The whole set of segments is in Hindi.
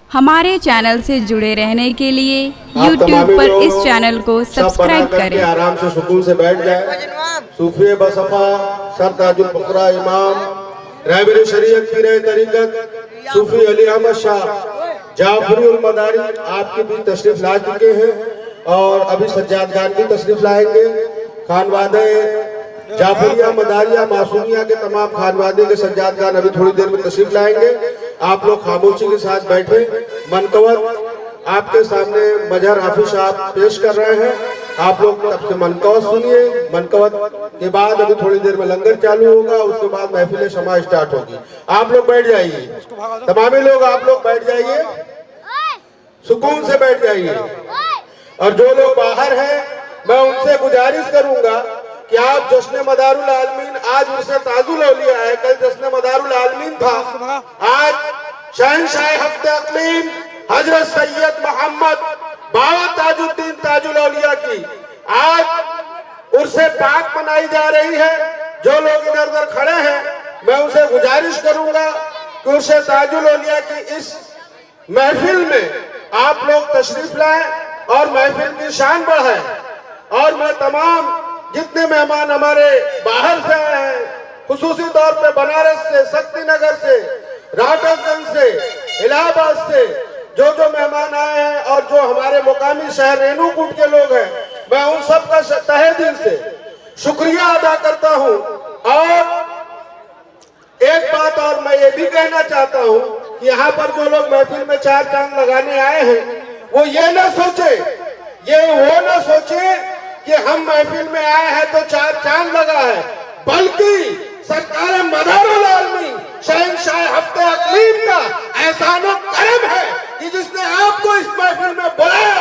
हमारे चैनल से जुड़े रहने के लिए YouTube पर इस चैनल को सब्सक्राइब करें। आराम से सुकून से बैठ जाए। सूफी बसफा सर ताजुल फकरा इमाम रहबर शरीयत पीर तरीकत सूफी अली अहमद शाह जाफरी मदारी आपके भी तशरीफ ला चुके हैं और अभी सज्जाद खान भी तशरीफ लाएंगे। खानवादे जाफरिया मदारिया मासूमिया के तमाम खानवादे के सज्जाद खान अभी थोड़ी देर में तशरीफ लाएंगे। आप लोग खामोशी के साथ बैठे। मनकवत आपके सामने मजहर हाफिज साहब पेश कर रहे हैं। आप लोग तब से मनकवत सुनिए। मनकवत के बाद अभी थोड़ी देर में लंगर चालू होगा, उसके बाद महफिल शमा स्टार्ट होगी। आप लोग बैठ जाइए, तमाम लोग आप लोग बैठ जाइए, सुकून से बैठ जाइए। और जो लोग बाहर हैं मैं उनसे गुजारिश करूंगा कि आप जश्न मदारुल आलमीन, आज उर्से ताजुल औलिया है, कल जश्न मदारुल आलमीन था, आज शहंशाह हफ्ते अक़लीम हजरत सैयद मोहम्मद बाबा ताजुद्दीन ताजुल औलिया की आज उर्से पाक मनाई जा रही है। जो लोग इधर उधर खड़े हैं मैं उनसे गुजारिश करूंगा कि उर्से ताजुल औलिया की इस महफिल में आप लोग तशरीफ लाएं और महफिल की शान बढ़ाएं। और मैं तमाम जितने मेहमान हमारे बाहर से आए हैं, खुसूसी तौर पे बनारस से, शक्ति नगर से, राठौरगंज से, इलाहाबाद से जो मेहमान आए हैं और जो हमारे मुकामी शहर रेणुकूट के लोग हैं, मैं उन सब का तहे दिल से शुक्रिया अदा करता हूं। और एक बात और मैं ये भी कहना चाहता हूं कि यहाँ पर जो लोग महफिल में चार चांद लगाने आए हैं वो ये ना सोचे, वो ना सोचे कि हम महफिल में आए हैं तो चार चांद लगा है, बल्कि सरकार मदारुल आलमीन शहंशाह हफ्ते अक़लीम का एहसान करम है कि जिसने आपको इस महफिल में बुलाया,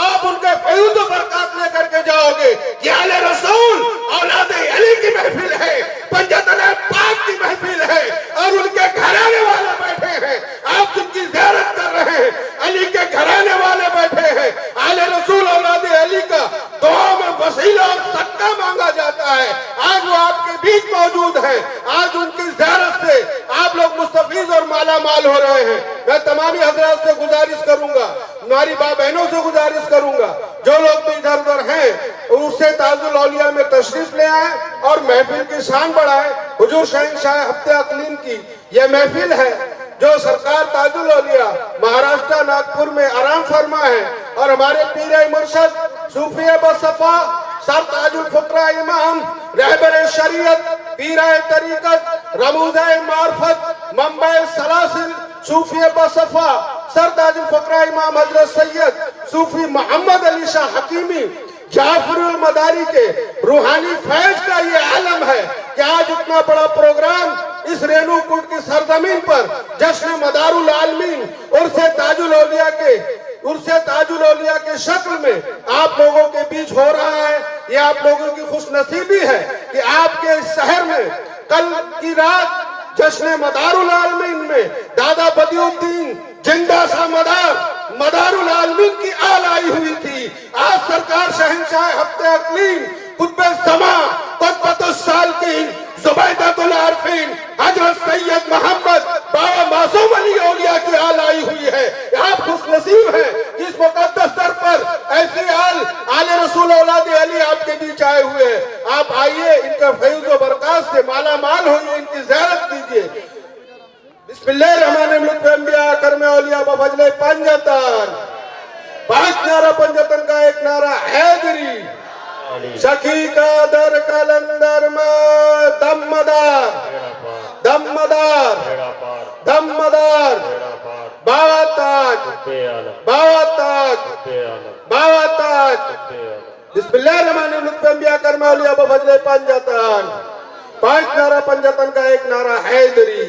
आप उनके फैज़ व बरक़ात लेकर के जाओगे। ये आले रसूल औलादे अली की महफिल है, पंजतन पाक की महफिल है और उनके घराने वाले बैठे हैं। आप जिनकी ज़ियारत कर रहे हैं, अली के घराने वाले बैठे हैं। आले रसूल औलादे अली का दुआ में वसीला और सदका मांगा जाता है। आज वो आपके बीच मौजूद है। आज उनकी ज़ियारत से आप लोग मुस्तफीज और माला माल हो रहे हैं। मैं तमामी हजरात से गुजारिश करूंगा, हमारी माँ बहनों से गुजारिश करूंगा, जो लोग भी इधर उधर हैं उससे ताजुल औलिया में तशरीफ ले आए और महफिल की शान बढ़ाए। हुजूर शहंशाह हफ्ते अक़लीम की यह महफिल है जो सरकार ताजुल औलिया महाराष्ट्र नागपुर में आराम फरमा है और हमारे पीर मुर्शद सूफी बसफा सर ताजुल फकरा इमाम रहबर शरीयत पीर तरीकत रमूज़े मार्फत मंबे सलासिल सूफी बसफा सर ताजुल फकरा इमाम हजरत सैयद सूफी मोहम्मद अली शाह हकीमी जाफरुल मदारी के रूहानी फैज का ये आलम है कि आज इतना बड़ा प्रोग्राम इस रेणुकूट की सरजमीन पर जश्न मदारुल आलमीन उर्से ताजुल औलिया के शक्ल में आप लोगों के बीच हो रहा है। ये आप लोगों की खुशनसीबी है कि आपके इस शहर में कल की रात जश्न मदारुल आलमीन में दादा बदियुद्दीन जिंदा सा मदारुल आलमीन की आल आई हुई थी। आज सरकार शहंशाह हफ्ते अक़लीम कुतुब समा कुतुबुस सालिकीन ज़ुबैदतुल आरिफीन हजरत सैयद मोहम्मद बाबा मासूम अली औलिया की आल आई हुई है। आप खुशनसीब हैं कि इस मुक़द्दस दर पर ऐसी आले रसूल औलादे अली आपके बीच आए हुए हैं। आप आइए, इनका फैज़ व बरक़ात से माला माल होइए, इनकी ज़ियारत कीजिए। बिस्मिल्लाहिर्रहमानिर्रहीम करमे औलिया बफजले पंजतन, 5 नारा पंजतन का एक नारा हैदरी, सखी का दर कलंदर में दमदार बाबा ताज। बिस्मिल्लाहिर्रहमानिर्रहीम करमे औलिया बफजले पंजतन, 5 नारा पंजतन का एक नारा हैदरी,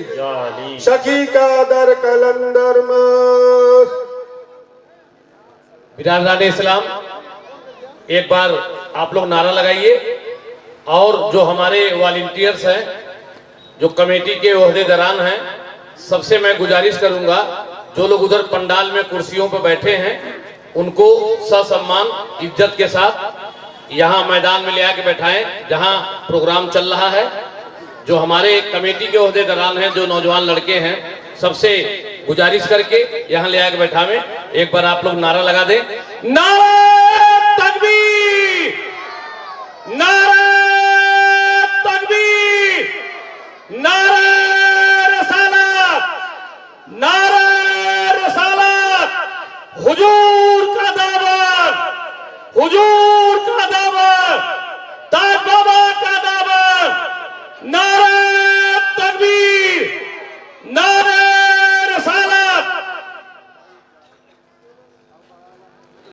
सखी का दर कलंदर में। बिरादरान इस्लाम, एक बार आप लोग नारा लगाइए और जो हमारे वॉलंटियर्स हैं, जो कमेटी के ओहदेदारान हैं, सबसे मैं गुजारिश करूंगा जो लोग उधर पंडाल में कुर्सियों पर बैठे हैं उनको ससम्मान इज्जत के साथ यहाँ मैदान में ले आके बैठाएं जहाँ प्रोग्राम चल रहा है। जो हमारे कमेटी के ओहदेदारान हैं, जो नौजवान लड़के हैं, सबसे गुजारिश करके यहाँ ले आके बैठा में एक बार आप लोग नारा लगा दें, नारा